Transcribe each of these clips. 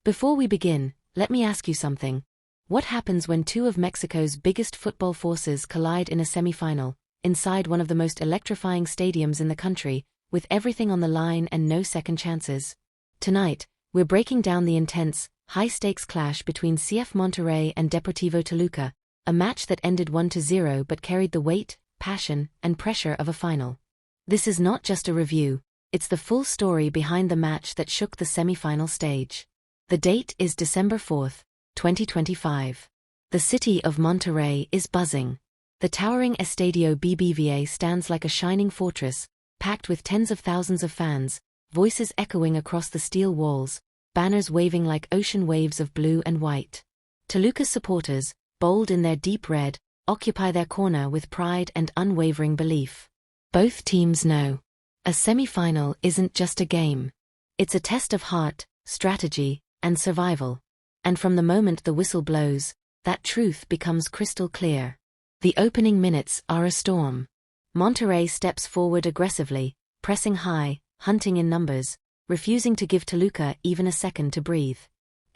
Before we begin, let me ask you something. What happens when two of Mexico's biggest football forces collide in a semifinal, inside one of the most electrifying stadiums in the country, with everything on the line and no second chances? Tonight, we're breaking down the intense, high-stakes clash between CF Monterrey and Deportivo Toluca, a match that ended 1-0 but carried the weight, passion, and pressure of a final. This is not just a review, it's the full story behind the match that shook the semi-final stage. The date is December 4, 2025. The city of Monterrey is buzzing. The towering Estadio BBVA stands like a shining fortress, packed with tens of thousands of fans, voices echoing across the steel walls, banners waving like ocean waves of blue and white. Toluca's supporters, bold in their deep red, occupy their corner with pride and unwavering belief. Both teams know. A semi-final isn't just a game. It's a test of heart, strategy, and survival. And from the moment the whistle blows, that truth becomes crystal clear. The opening minutes are a storm. Monterrey steps forward aggressively, pressing high, hunting in numbers, refusing to give Toluca even a second to breathe.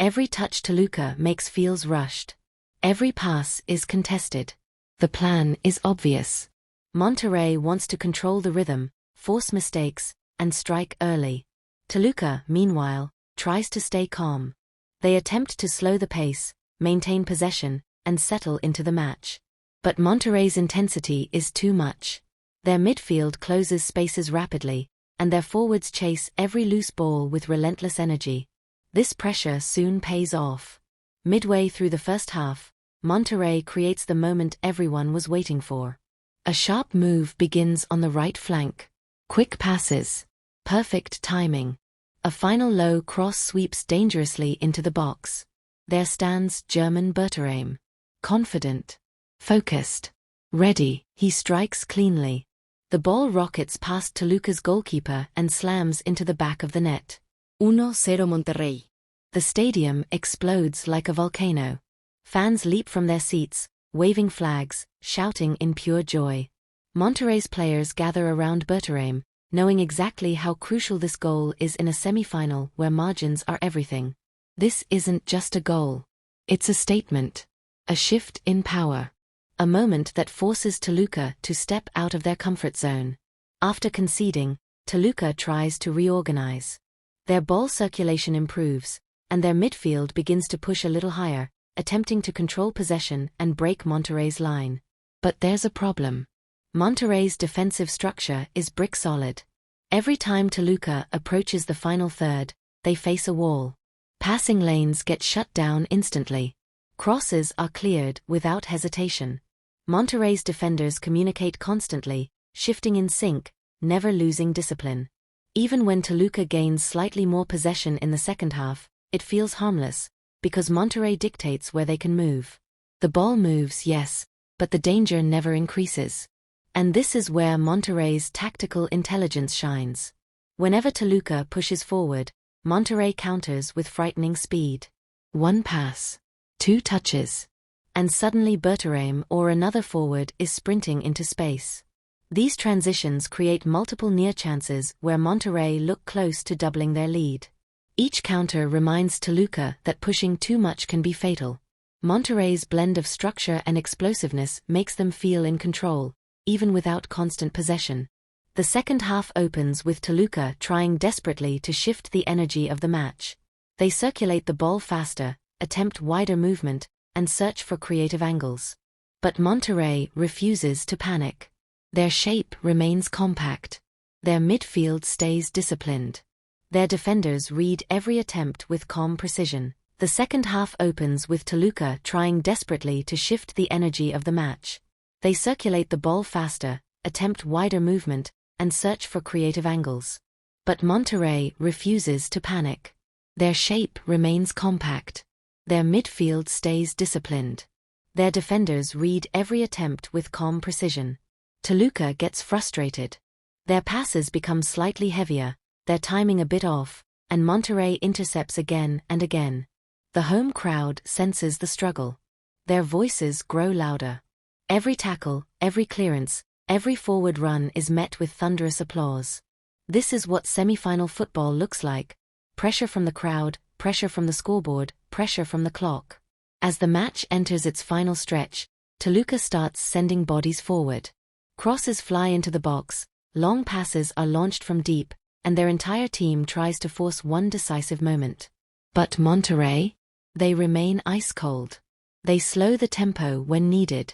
Every touch Toluca makes feels rushed. Every pass is contested. The plan is obvious. Monterrey wants to control the rhythm, force mistakes, and strike early. Toluca, meanwhile, tries to stay calm. They attempt to slow the pace, maintain possession, and settle into the match. But Monterrey's intensity is too much. Their midfield closes spaces rapidly, and their forwards chase every loose ball with relentless energy. This pressure soon pays off. Midway through the first half, Monterrey creates the moment everyone was waiting for. A sharp move begins on the right flank. Quick passes. Perfect timing. A final low cross sweeps dangerously into the box. There stands Germán Berterame. Confident. Focused. Ready. He strikes cleanly. The ball rockets past Toluca's goalkeeper and slams into the back of the net. 1-0 Monterrey. The stadium explodes like a volcano. Fans leap from their seats, waving flags, shouting in pure joy. Monterrey's players gather around Berterame, knowing exactly how crucial this goal is in a semi-final where margins are everything. This isn't just a goal. It's a statement. A shift in power. A moment that forces Toluca to step out of their comfort zone. After conceding, Toluca tries to reorganize. Their ball circulation improves, and their midfield begins to push a little higher, attempting to control possession and break Monterrey's line. But there's a problem. Monterrey's defensive structure is brick solid. Every time Toluca approaches the final third, they face a wall. Passing lanes get shut down instantly. Crosses are cleared without hesitation. Monterrey's defenders communicate constantly, shifting in sync, never losing discipline. Even when Toluca gains slightly more possession in the second half, it feels harmless, because Monterrey dictates where they can move. The ball moves, yes, but the danger never increases. And this is where Monterrey's tactical intelligence shines. Whenever Toluca pushes forward, Monterrey counters with frightening speed. One pass. 2 touches. And suddenly Berterame or another forward is sprinting into space. These transitions create multiple near chances where Monterrey look close to doubling their lead. Each counter reminds Toluca that pushing too much can be fatal. Monterrey's blend of structure and explosiveness makes them feel in control, even without constant possession. The second half opens with Toluca trying desperately to shift the energy of the match. They circulate the ball faster, attempt wider movement, and search for creative angles. But Monterrey refuses to panic. Their shape remains compact. Their midfield stays disciplined. Their defenders read every attempt with calm precision. The second half opens with Toluca trying desperately to shift the energy of the match. They circulate the ball faster, attempt wider movement, and search for creative angles. But Monterrey refuses to panic. Their shape remains compact. Their midfield stays disciplined. Their defenders read every attempt with calm precision. Toluca gets frustrated. Their passes become slightly heavier, their timing a bit off, and Monterrey intercepts again and again. The home crowd senses the struggle. Their voices grow louder. Every tackle, every clearance, every forward run is met with thunderous applause. This is what semi-final football looks like: pressure from the crowd, pressure from the scoreboard, pressure from the clock. As the match enters its final stretch, Toluca starts sending bodies forward. Crosses fly into the box, long passes are launched from deep, and their entire team tries to force one decisive moment. But Monterrey? They remain ice-cold. They slow the tempo when needed.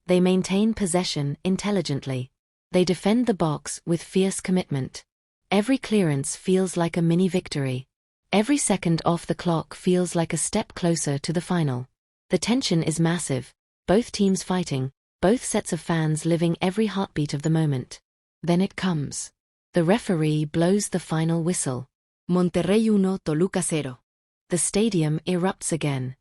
They maintain possession intelligently. They defend the box with fierce commitment. Every clearance feels like a mini-victory. Every second off the clock feels like a step closer to the final. The tension is massive, both teams fighting, both sets of fans living every heartbeat of the moment. Then it comes. The referee blows the final whistle. Monterrey 1, Toluca 0. The stadium erupts again.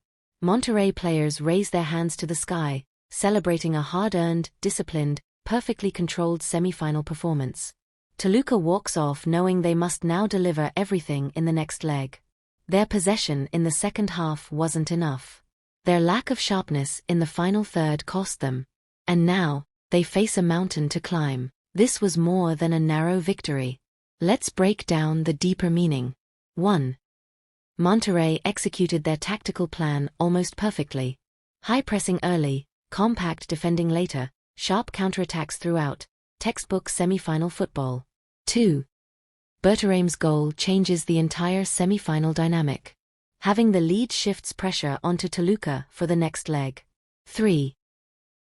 Monterrey players raise their hands to the sky, celebrating a hard-earned, disciplined, perfectly controlled semi-final performance. Toluca walks off knowing they must now deliver everything in the next leg. Their possession in the second half wasn't enough. Their lack of sharpness in the final third cost them. And now, they face a mountain to climb. This was more than a narrow victory. Let's break down the deeper meaning. 1. Monterrey executed their tactical plan almost perfectly. High pressing early, compact defending later, sharp counterattacks throughout, textbook semi-final football. 2. Berterame's goal changes the entire semi-final dynamic. Having the lead shifts pressure onto Toluca for the next leg. 3.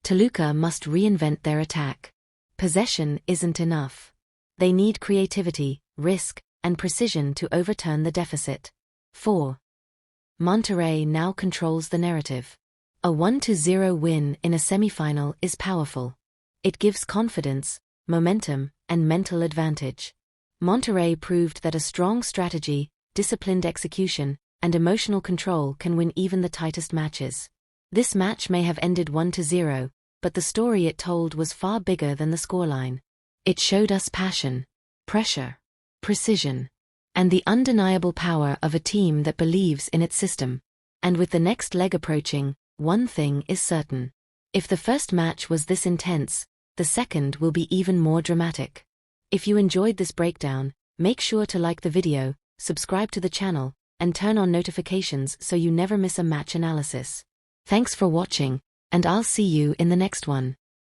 Toluca must reinvent their attack. Possession isn't enough. They need creativity, risk, and precision to overturn the deficit. 4. Monterrey now controls the narrative. A 1-0 win in a semifinal is powerful. It gives confidence, momentum, and mental advantage. Monterrey proved that a strong strategy, disciplined execution, and emotional control can win even the tightest matches. This match may have ended 1-0, but the story it told was far bigger than the scoreline. It showed us passion, pressure, precision, and the undeniable power of a team that believes in its system. And with the next leg approaching, one thing is certain. If the first match was this intense, the second will be even more dramatic. If you enjoyed this breakdown, make sure to like the video, subscribe to the channel, and turn on notifications so you never miss a match analysis. Thanks for watching, and I'll see you in the next one.